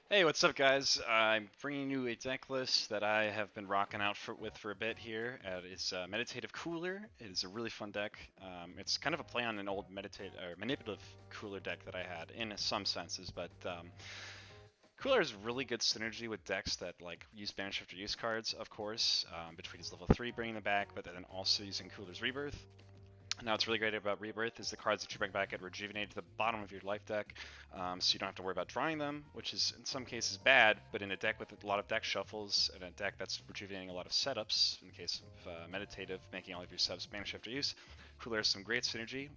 Hey, what's up, guys? I'm bringing you a deck list that I have been rocking out for a bit here. It's Meditative Cooler. It is a really fun deck. It's kind of a play on an old Manipulative Cooler deck that I had in some senses, but Cooler is really good synergy with decks that like use Banish After Use cards, of course, between his level 3 bringing them back, but then also using Cooler's Rebirth. Now, what's really great about Rebirth is the cards that you bring back get rejuvenated to the bottom of your life deck, so you don't have to worry about drawing them, which is in some cases bad, but in a deck with a lot of deck shuffles and a deck that's rejuvenating a lot of setups, in the case of Meditative, making all of your subs Banish After Use, Cooler has some great synergy,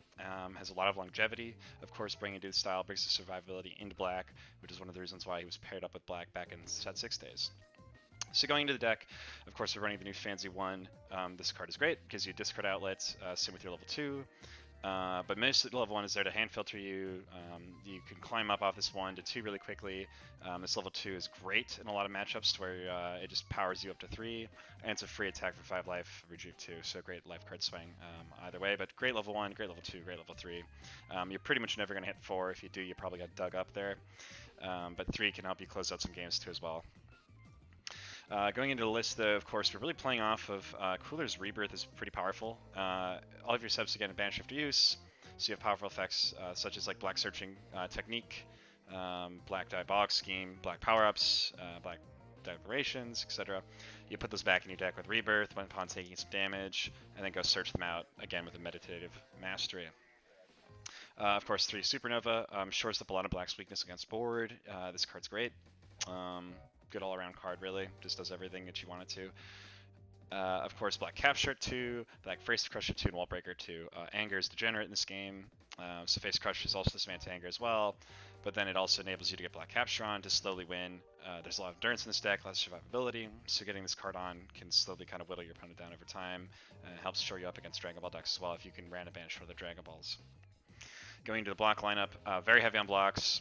has a lot of longevity, of course bringing Dude Style brings the survivability into black, which is one of the reasons why he was paired up with black back in set 6 days. So going into the deck, of course, we're running the new Fancy 1. This card is great, gives you discard outlets, same with your level 2. But most of the level 1 is there to hand filter you. You can climb up off this 1 to 2 really quickly. This level 2 is great in a lot of matchups to where it just powers you up to 3. And it's a free attack for 5 life, rejuve 2, so great life card swing either way. But great level 1, great level 2, great level 3. You're pretty much never going to hit 4. If you do, you probably got dug up there. But 3 can help you close out some games too as well. Going into the list, though, of course, we're really playing off of Cooler's Rebirth is pretty powerful. All of your subs again Banish After Use, so you have powerful effects such as like Black Searching Technique, Black Diabolic Scheme, Black Power-Ups, Black Declarations, etc. You put those back in your deck with Rebirth when upon taking some damage, and then go search them out again with a Meditative Mastery. Of course, 3 Supernova shores up a lot of Black's weakness against board. This card's great. Good all-around card, really. Just does everything that you want it to. Of course, Black Capture 2, Black Face Crusher 2, and Wall Breaker 2. Anger is degenerate in this game, so Face Crusher is also this man to Anger as well, but then it also enables you to get Black Capture on to slowly win. There's a lot of endurance in this deck, lots of survivability, so getting this card on can slowly kind of whittle your opponent down over time, and it helps shore you up against Dragon Ball decks as well if you can random banish for the Dragon Balls. Going to the block lineup, very heavy on blocks,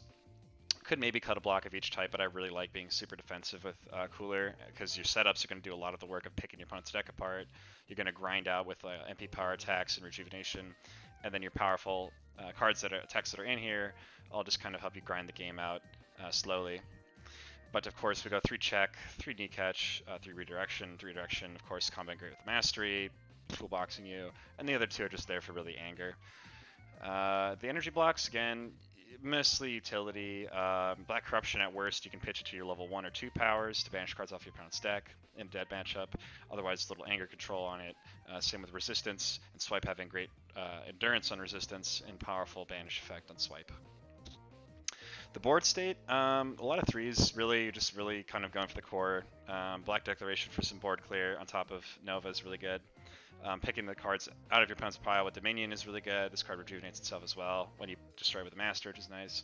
could maybe cut a block of each type, but I really like being super defensive with Cooler because your setups are going to do a lot of the work of picking your opponent's deck apart. You're going to grind out with MP power attacks and rejuvenation, and then your powerful cards that are attacks that are in here all just kind of help you grind the game out slowly. But of course, we go 3 check, 3 knee catch, 3 redirection, 3 redirection, of course, combat great with mastery, toolboxing you, and the other 2 are just there for really anger. The energy blocks, again, mostly utility. Black Corruption at worst, you can pitch it to your level 1 or 2 powers to banish cards off your opponent's deck in a dead matchup. Otherwise, little anger control on it. Same with resistance, and Swipe having great endurance on resistance and powerful banish effect on Swipe. The board state, a lot of 3s, really just really kind of going for the core. Black Declaration for some board clear on top of Nova is really good. Picking the cards out of your opponent's pile with Dominion is really good. This card rejuvenates itself as well when you destroy with a Master, which is nice.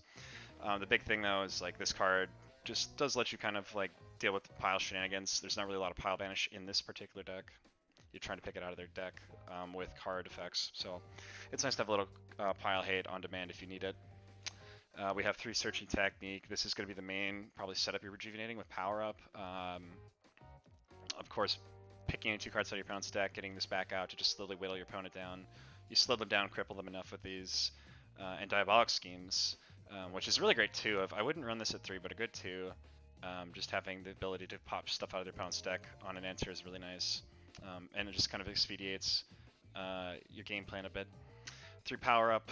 The big thing though is like this card just does let you kind of like deal with pile shenanigans. There's not really a lot of pile banish in this particular deck. You're trying to pick it out of their deck with card effects, so it's nice to have a little pile hate on demand if you need it. We have 3 Searching Technique. This is going to be the main probably setup you're rejuvenating with Power Up. Of course, picking 2 cards out of your opponent's deck, getting this back out to just slowly whittle your opponent down. You slow them down, cripple them enough with these, and Diabolic Schemes, which is really great too. I wouldn't run this at 3, but a good 2. Just having the ability to pop stuff out of their opponent's deck on an enter is really nice, and it just kind of expedites your game plan a bit. 3 Power Up,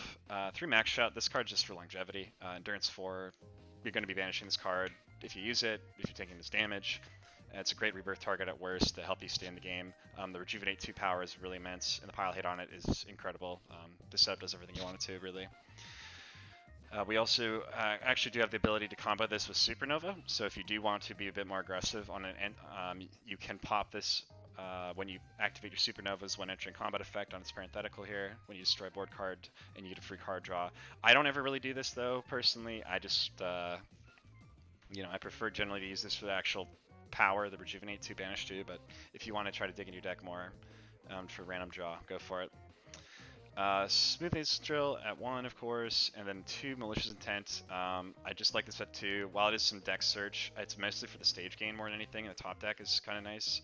3 Max Shot. This card's just for longevity. Endurance 4, you're going to be banishing this card if you use it, if you're taking this damage. It's a great rebirth target at worst to help you stay in the game. The Rejuvenate 2 power is really immense, and the pile hit on it is incredible. This setup does everything you want it to, really. We also actually do have the ability to combo this with Supernova, so if you do want to be a bit more aggressive on an end, you can pop this when you activate your Supernovas when entering combat effect on its parenthetical here, when you destroy a board card and you get a free card draw. I don't ever really do this though, personally. I just, I prefer generally to use this for the actual power, the Rejuvenate 2, Banish 2, but if you want to try to dig in your deck more for random draw, go for it. Smooth Ace Drill at 1, of course, and then 2 Malicious Intent. I just like this at 2. While it is some deck search, it's mostly for the stage gain more than anything, and the top deck is kind of nice.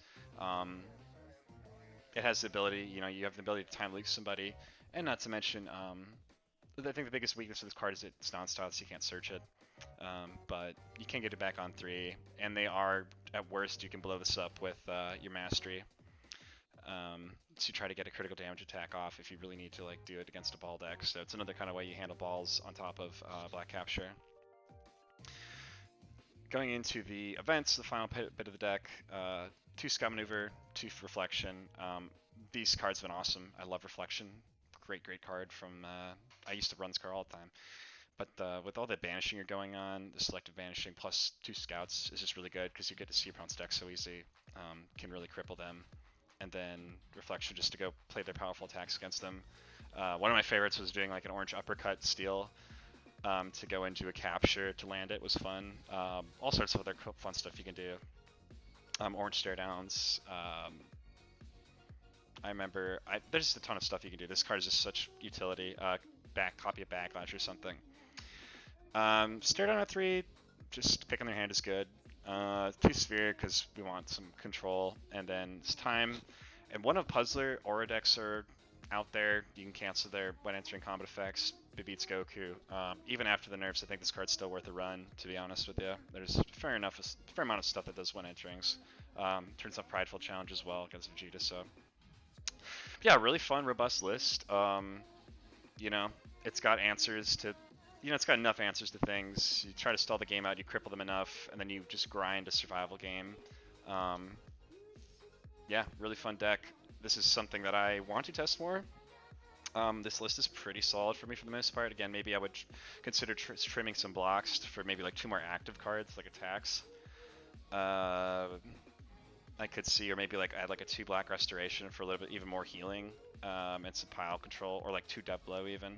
It has the ability, you have the ability to time leak somebody, and not to mention, I think the biggest weakness of this card is it's non-style, so you can't search it. But you can get it back on 3, and they are, at worst, you can blow this up with your mastery. To try to get a critical damage attack off if you really need to like do it against a ball deck. So it's another kind of way you handle balls on top of Black Capture. Going into the events, the final bit of the deck, 2 Scout Maneuver, 2 Reflection. These cards have been awesome. I love Reflection. Great card from, I used to run this card all the time. But with all the banishing you're going on, the selective banishing plus 2 Scouts is just really good because you get to see your opponent's deck so easy. Can really cripple them. And then Reflection just to go play their powerful attacks against them. One of my favorites was doing like an orange uppercut steal to go into a capture to land it was fun. All sorts of other fun stuff you can do. Orange stare downs. I remember there's just a ton of stuff you can do. This card is just such utility. Copy of Backlash or something. Stare down at 3, just picking their hand is good. 2 Sphere because we want some control, and then it's time. And one of Puzzler Aura decks are out there. You can cancel their when entering combat effects. It beats Goku. Even after the nerfs, I think this card's still worth a run. To be honest with you, there's a fair amount of stuff that does when enterings. Turns out Prideful Challenge as well against Vegeta. So yeah, really fun, robust list. You know, it's got answers to. It's got enough answers to things. You try to stall the game out, you cripple them enough, and then you just grind a survival game. Yeah, really fun deck. This is something that I want to test more. This list is pretty solid for me for the most part. Again, maybe I would consider trimming some blocks for maybe like 2 more active cards, like attacks. I could see, or maybe like add like a 2 black restoration for a little bit even more healing, and some pile control, or like 2 death blow even.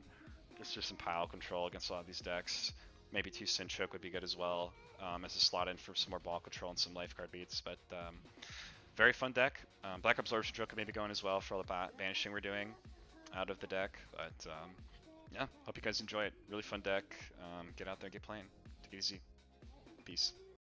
Just some pile control against a lot of these decks. Maybe 2 Sin Choke would be good as well, as a slot in for some more ball control and some lifeguard beats. But very fun deck. Black Absorption Choke could maybe go in as well for all the banishing we're doing out of the deck. But yeah, hope you guys enjoy it. Really fun deck. Get out there and get playing. Take it easy. Peace.